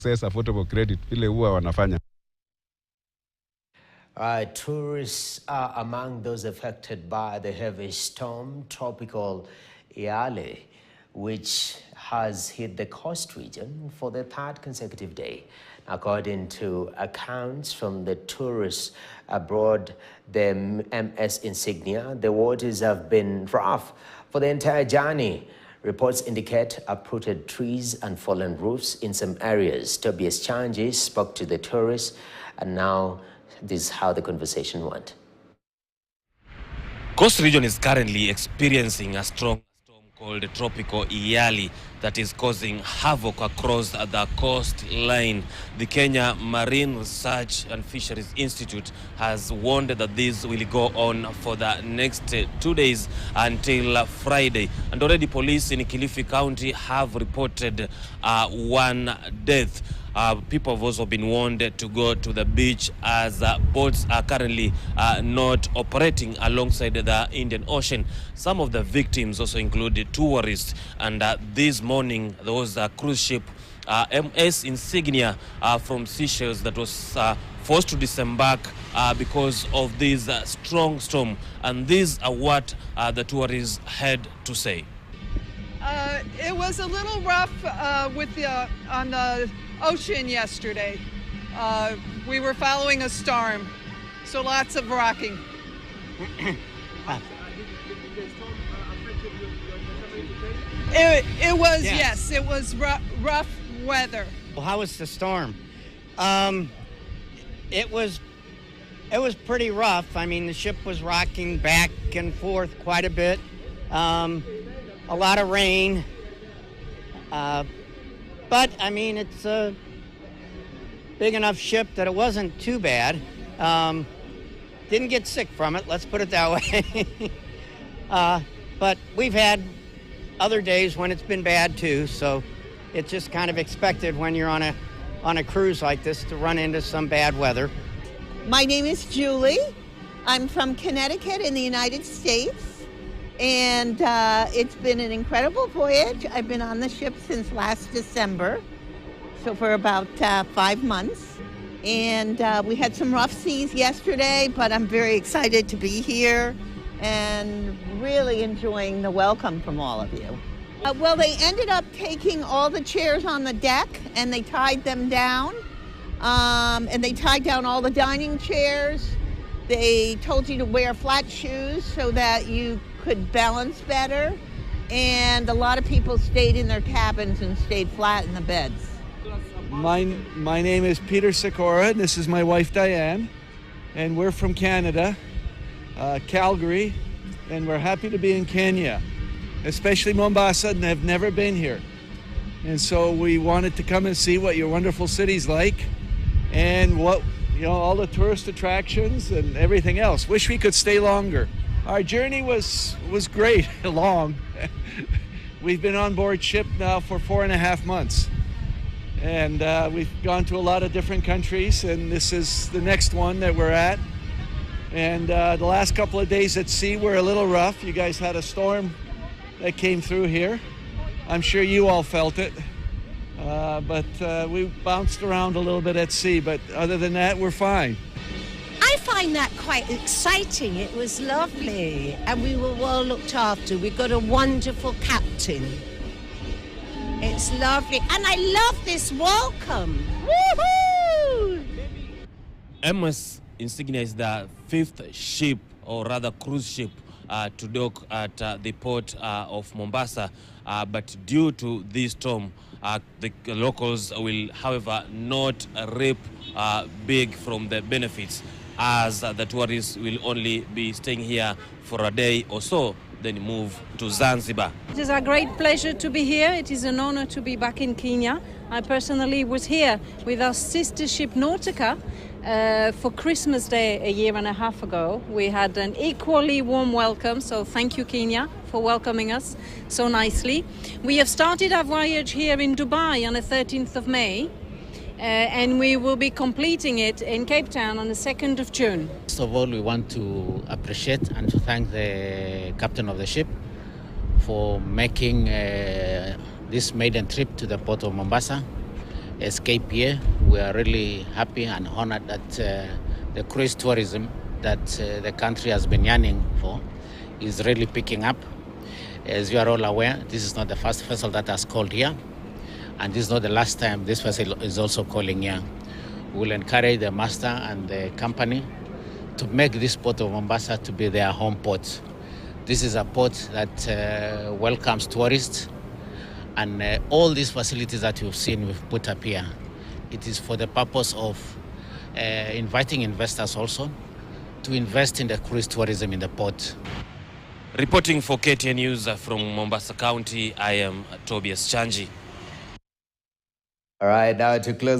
access affordable credit vile huwa wanafanya. Tourists are among those affected by the heavy storm, tropical Ialy, which has hit the coast region for the third consecutive day. According to accounts from the tourists aboard the MS Insignia, the waters have been rough for the entire journey. Reports indicate uprooted trees and fallen roofs in some areas. Tobias Chanji spoke to the tourists, and now this is how the conversation went. Coast region is currently experiencing a strong storm called Tropical Ialy that is causing havoc across the coastline. The Kenya Marine Research and Fisheries Institute has warned that this will go on for the next 2 days until Friday. And already police in Kilifi County have reported one death. People have also been warned to go to the beach as boats are currently not operating alongside the Indian Ocean. Some of the victims also include tourists, and this morning there was a cruise ship MS Insignia from Seychelles that was forced to disembark because of this strong storm, and these are what the tourists had to say. It was a little rough on the ocean yesterday. We were following a storm, so lots of rocking. It was, yes, it was rough weather. Well, how was the storm? It was pretty rough. I mean, the ship was rocking back and forth quite a bit. A lot of rain. But, I mean, it's a big enough ship that it wasn't too bad. Didn't get sick from it, let's put it that way. But we've had other days when it's been bad too, so it's just kind of expected when you're on a cruise like this to run into some bad weather. My name is Julie. I'm from Connecticut in the United States. And it's been an incredible voyage. I've been on the ship since last December, so for about 5 months. And we had some rough seas yesterday, but I'm very excited to be here and really enjoying the welcome from all of you. Well, they ended up taking all the chairs on the deck and they tied them down. And they tied down all the dining chairs. They told you to wear flat shoes so that you could balance better, and a lot of people stayed in their cabins and stayed flat in the beds. My name is Peter Sikora, and this is my wife Diane, and we're from Canada, Calgary, and we're happy to be in Kenya, especially Mombasa, and have never been here. And so we wanted to come and see what your wonderful city's like, and what, all the tourist attractions and everything else. Wish we could stay longer. Our journey was great, long. We've been on board ship now for 4.5 months. And we've gone to a lot of different countries, and this is the next one that we're at. And the last couple of days at sea were a little rough. You guys had a storm that came through here. I'm sure you all felt it. But we bounced around a little bit at sea, but other than that, we're fine. I find that quite exciting. It was lovely, and we were well looked after. We got a wonderful captain. It's lovely, and I love this welcome. Woohoo! MS Insignia is the 5th ship, or rather cruise ship, to dock at the port of Mombasa. But due to this storm, the locals will, however, not reap big from the benefits, as the tourists will only be staying here for a day or so, then move to Zanzibar. It is a great pleasure to be here. It is an honor to be back in Kenya. I personally was here with our sister ship Nautica for Christmas Day a year and a half ago. We had an equally warm welcome, so thank you, Kenya, for welcoming us so nicely. We have started our voyage here in Dubai on the 13th of May. And we will be completing it in Cape Town on the 2nd of June. First of all, we want to appreciate and to thank the captain of the ship for making this maiden trip to the port of Mombasa. escape here. We are really happy and honored that the cruise tourism that the country has been yearning for is really picking up. As you are all aware, this is not the first vessel that has called here, and this is not the last time this vessel is also calling here. We will encourage the master and the company to make this port of Mombasa to be their home port. This is a port that welcomes tourists, and all these facilities that you've seen we've put up here, it is for the purpose of inviting investors also to invest in the cruise tourism in the port. Reporting for KTN News from Mombasa County, I am Tobias Chanji. All right, now to close